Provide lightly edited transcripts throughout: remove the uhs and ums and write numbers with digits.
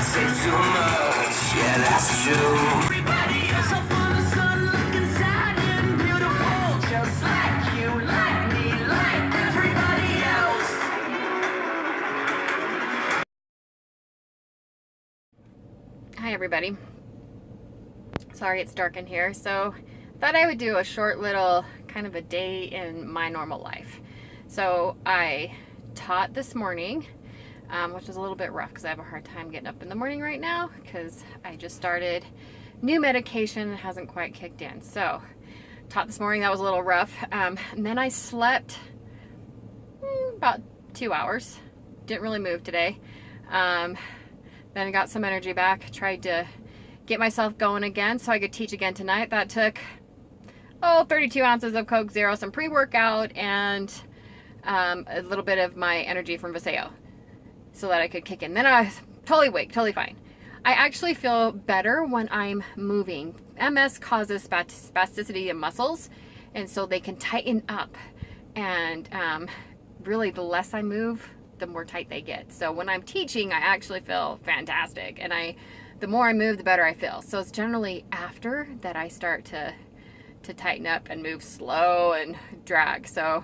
say too much, yeah, that's true. Everybody else up on the sun looking sad and beautiful, just like you, like me, like everybody else. Hi everybody. Sorry it's dark in here, so thought I would do a short little kind of a day in my normal life. So I taught this morning, which was a little bit rough because I have a hard time getting up in the morning right now because I just started new medication and hasn't quite kicked in. So taught this morning, that was a little rough. And then I slept about 2 hours. Didn't really move today. Then I got some energy back, tried to get myself going again so I could teach again tonight. That took 32 ounces of Coke Zero, some pre-workout, and a little bit of my energy from Viseo so that I could kick in. Then I was totally awake, totally fine. I actually feel better when I'm moving. MS causes spasticity in muscles, and so they can tighten up. And really, the less I move, the more tight they get. So when I'm teaching, I actually feel fantastic. And the more I move, the better I feel. So it's generally after that I start to tighten up and move slow and drag. So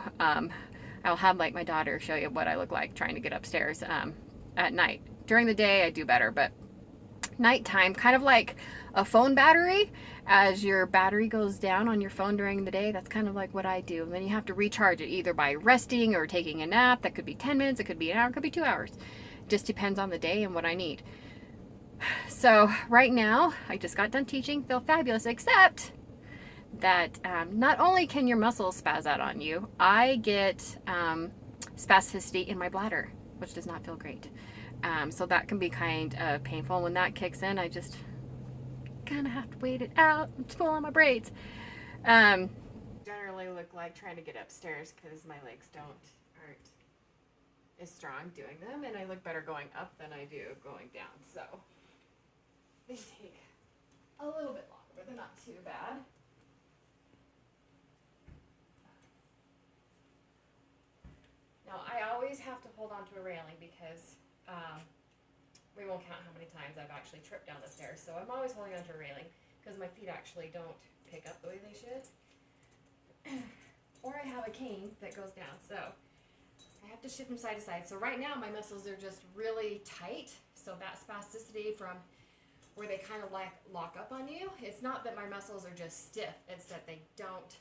I'll have like my daughter show you what I look like trying to get upstairs at night. During the day, I do better, but nighttime, kind of like a phone battery. As your battery goes down on your phone during the day, that's kind of like what I do. And then you have to recharge it either by resting or taking a nap. That could be 10 minutes, it could be an hour, it could be 2 hours. It just depends on the day and what I need. So right now, I just got done teaching, feel fabulous, except that not only can your muscles spaz out on you, I get spasticity in my bladder, which does not feel great. So that can be kind of painful. When that kicks in, I just kind of have to wait it out and pull on my braids. Generally look like trying to get upstairs because my legs aren't as strong doing them, and I look better going up than I do going down. So they take a little bit longer, but they're not too bad. Now, I always have to hold on to a railing because we won't count how many times I've actually tripped down the stairs. So I'm always holding on to a railing because my feet actually don't pick up the way they should. Or I have a cane that goes down. So I have to shift them side to side. So right now my muscles are just really tight. So that spasticity from where they kind of like lock up on you, it's not that my muscles are just stiff. It's that they don't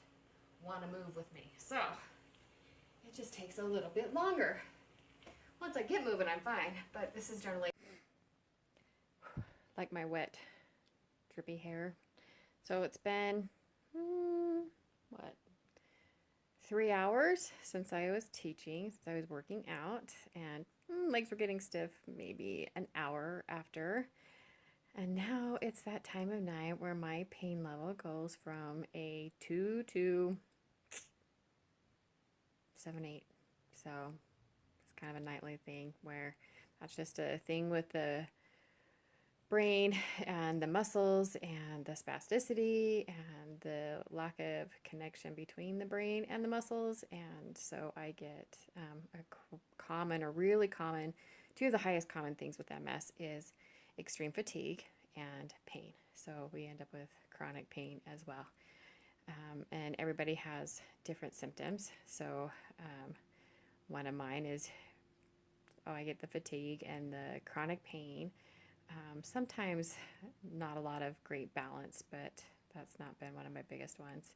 want to move with me. So it just takes a little bit longer. Once I get moving, I'm fine, but this is generally like my wet, drippy hair. So it's been, 3 hours since I was teaching, since I was working out, and legs were getting stiff maybe an hour after. And now it's that time of night where my pain level goes from a 2 to 7, 8. So it's kind of a nightly thing where that's just a thing with the brain and the muscles and the spasticity and the lack of connection between the brain and the muscles. And so I get really common, two of the highest common things with MS is extreme fatigue and pain. So we end up with chronic pain as well. And everybody has different symptoms. So one of mine is, I get the fatigue and the chronic pain. Sometimes not a lot of great balance, but that's not been one of my biggest ones.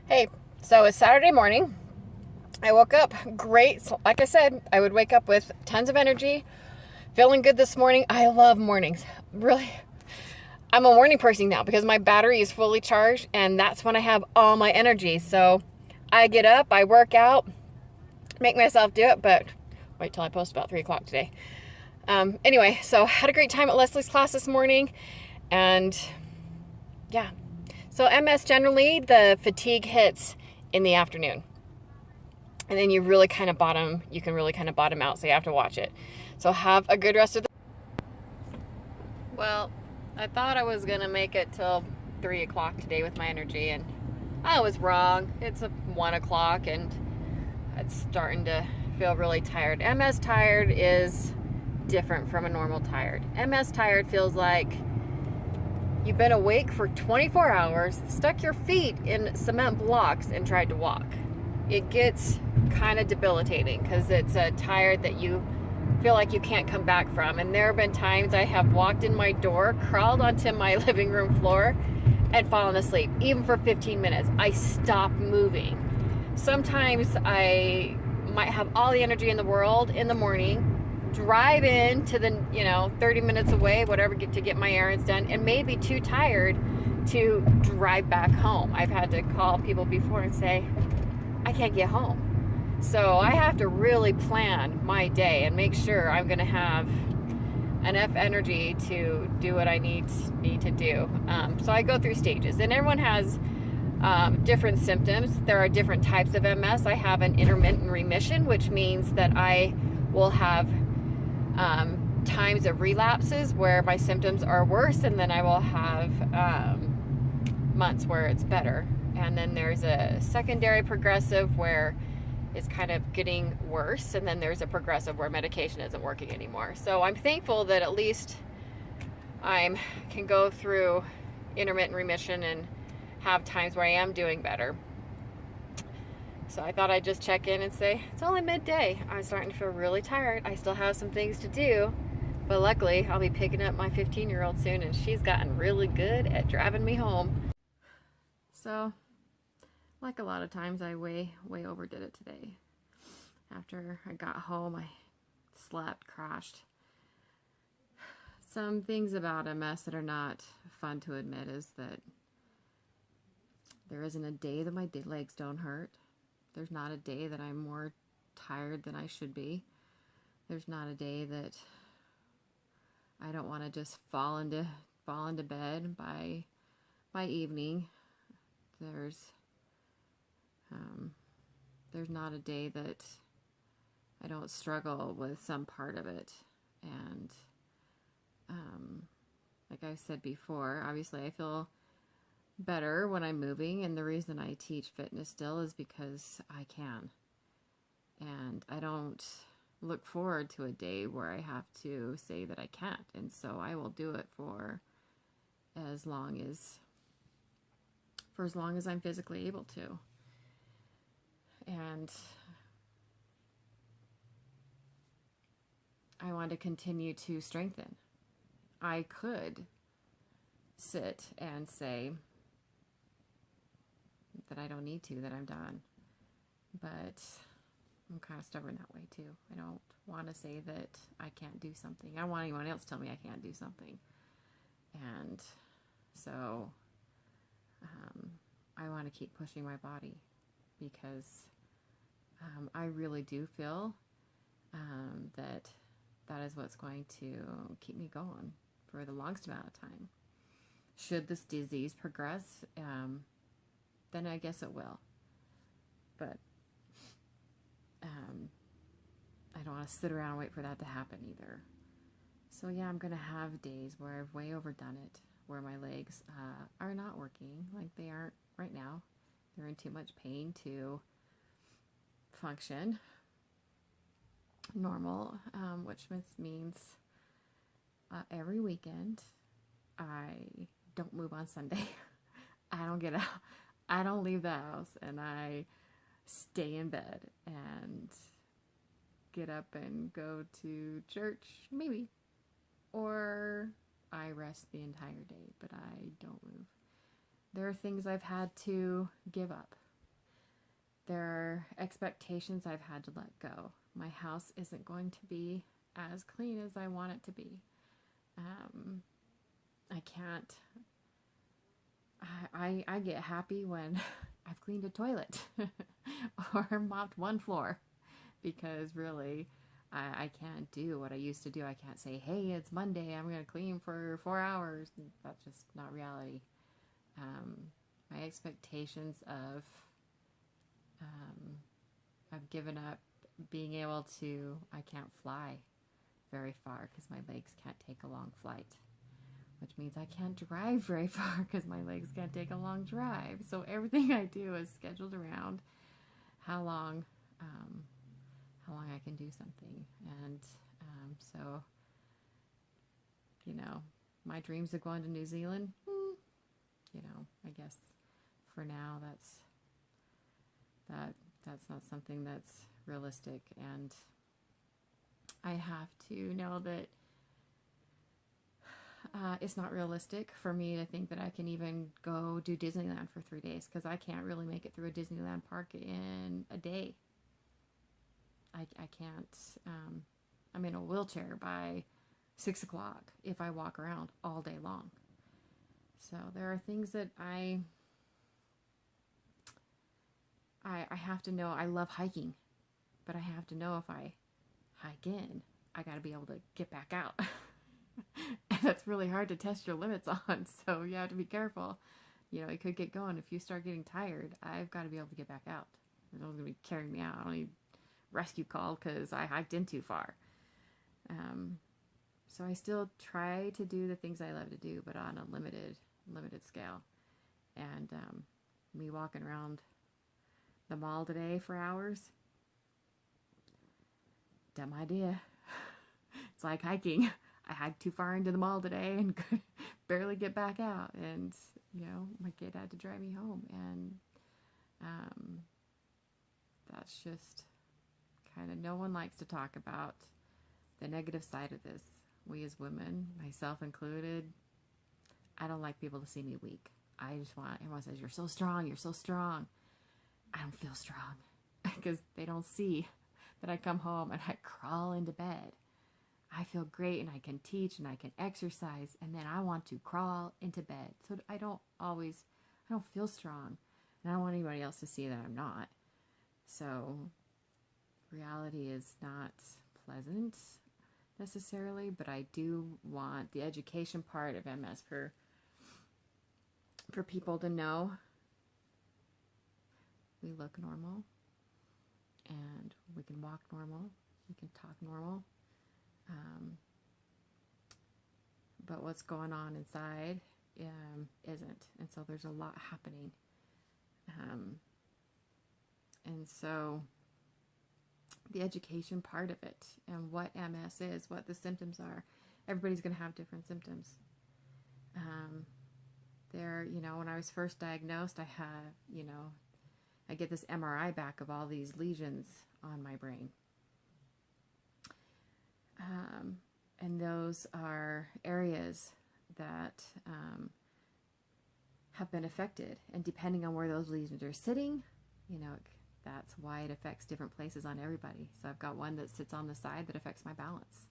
Hey, so it's Saturday morning. I woke up great. Like I said, I would wake up with tons of energy, feeling good this morning. I love mornings. Really, I'm a morning person now because my battery is fully charged, and that's when I have all my energy. So I get up, I work out, make myself do it, but wait till I post about 3 o'clock today. Anyway, so had a great time at Leslie's class this morning, and yeah. So MS, generally, the fatigue hits in the afternoon. And then you can really kind of bottom out, so you have to watch it. So have a good rest of the... Well, I thought I was going to make it till 3 o'clock today with my energy, and I was wrong. It's 1 o'clock and it's starting to feel really tired. MS tired is different from a normal tired. MS tired feels like you've been awake for 24 hours, stuck your feet in cement blocks, and tried to walk. It gets kind of debilitating because it's a tired that you feel like you can't come back from. And there have been times I have walked in my door, crawled onto my living room floor, and fallen asleep, even for 15 minutes. I stop moving. Sometimes I might have all the energy in the world in the morning, drive in to the 30 minutes away, whatever, to get my errands done, and maybe too tired to drive back home. I've had to call people before and say, I can't get home. So I have to really plan my day and make sure I'm going to have enough energy to do what I need to do. So I go through stages, and everyone has different symptoms. There are different types of MS. I have an intermittent remission, which means that I will have times of relapses where my symptoms are worse, and then I will have months where it's better. And then there's a secondary progressive where it's kind of getting worse, and then there's a progressive where medication isn't working anymore. So I'm thankful that at least I can go through intermittent remission and have times where I am doing better. So I thought I'd just check in and say, it's only midday. I'm starting to feel really tired. I still have some things to do, but luckily I'll be picking up my 15-year-old soon, and she's gotten really good at driving me home. So, like a lot of times, I way overdid it today. After I got home, I slept, crashed. Some things about MS that are not fun to admit is that there isn't a day that my legs don't hurt. There's not a day that I'm more tired than I should be. There's not a day that I don't want to just fall into bed by evening. There's not a day that I don't struggle with some part of it. And like I said before, obviously I feel better when I'm moving, and the reason I teach fitness still is because I can. And I don't look forward to a day where I have to say that I can't. And so I will do it for as long as I'm physically able to. And I want to continue to strengthen. I could sit and say that I don't need to, that I'm done. But I'm kind of stubborn that way too. I don't want to say that I can't do something. I don't want anyone else to tell me I can't do something. And so I want to keep pushing my body, because I really do feel that is what's going to keep me going for the longest amount of time. Should this disease progress, then I guess it will. But I don't want to sit around and wait for that to happen either. So yeah, I'm going to have days where I've way overdone it, where my legs are not working like they aren't right now. They're in too much pain to function normal, which means every weekend I don't move on Sunday. I don't get out. I don't leave the house, and I stay in bed and get up and go to church, maybe. Or I rest the entire day, but I don't move. There are things I've had to give up. There are expectations I've had to let go. My house isn't going to be as clean as I want it to be. I can't. I get happy when I've cleaned a toilet or mopped one floor, because really I can't do what I used to do. I can't say, hey, it's Monday, I'm going to clean for 4 hours. That's just not reality. My expectations of I've given up being able to, I can't fly very far because my legs can't take a long flight. which means I can't drive very far because my legs can't take a long drive. So everything I do is scheduled around how long I can do something. And so, you know, my dreams of going to New Zealand, you know, I guess for now that's not something that's realistic. And I have to know that it's not realistic for me to think that I can even go do Disneyland for 3 days, because I can't really make it through a Disneyland park in a day. I can't. I'm in a wheelchair by 6 o'clock if I walk around all day long. So there are things that I have to know. I love hiking, but I have to know if I hike in, I got to be able to get back out. And that's really hard to test your limits on, so you have to be careful. You know, it could get going. If you start getting tired, I've got to be able to get back out. No one's going to be carrying me out. I don't need rescue call because I hiked in too far. So I still try to do the things I love to do, but on a limited scale. And me walking around the mall today for hours, dumb idea. It's like hiking. I hiked too far into the mall today and could barely get back out. And, you know, my kid had to drive me home. And that's just kind of, no one likes to talk about the negative side of this. We as women, myself included, I don't like people to see me weak. I just want, everyone says, you're so strong, you're so strong. I don't feel strong because they don't see that I come home and I crawl into bed. I feel great and I can teach and I can exercise, and then I want to crawl into bed. So I don't feel strong, and I don't want anybody else to see that I'm not. So reality is not pleasant necessarily, but I do want the education part of MS for people to know we look normal and we can walk normal, we can talk normal. But what's going on inside isn't. And so there's a lot happening. And so the education part of it and what MS is, what the symptoms are, everybody's going to have different symptoms. You know, when I was first diagnosed, I have, you know, I get this MRI back of all these lesions on my brain. And those are areas that have been affected. And depending on where those lesions are sitting, you know, that's why it affects different places on everybody. So I've got one that sits on the side that affects my balance.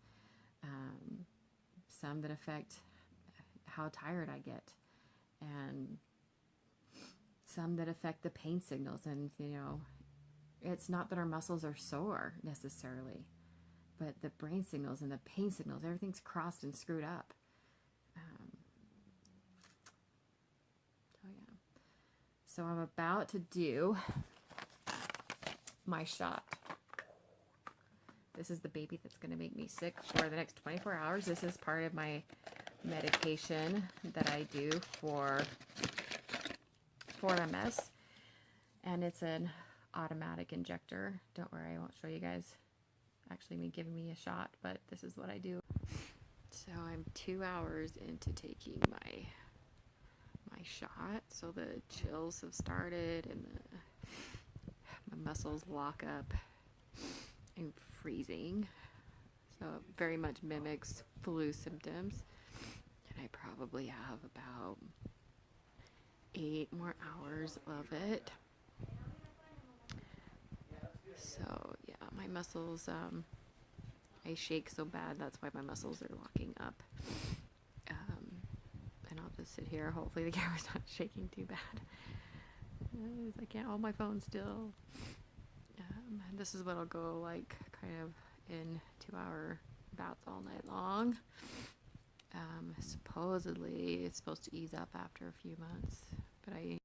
Some that affect how tired I get. And some that affect the pain signals. And, you know, it's not that our muscles are sore necessarily, but the brain signals and the pain signals, everything's crossed and screwed up. So I'm about to do my shot. This is the baby that's going to make me sick for the next 24 hours. This is part of my medication that I do for MS. And it's an automatic injector. Don't worry, I won't show you guys actually me giving me a shot, but this is what I do. So I'm 2 hours into taking my shot, so the chills have started and my muscles lock up. I'm freezing, so it very much mimics flu symptoms, and I probably have about 8 more hours of it. So yeah, my muscles, I shake so bad, that's why my muscles are locking up. And I'll just sit here, hopefully the camera's not shaking too bad. I can't hold my phone still. This is what'll go like kind of in 2-hour bouts all night long. Supposedly it's supposed to ease up after a few months, but I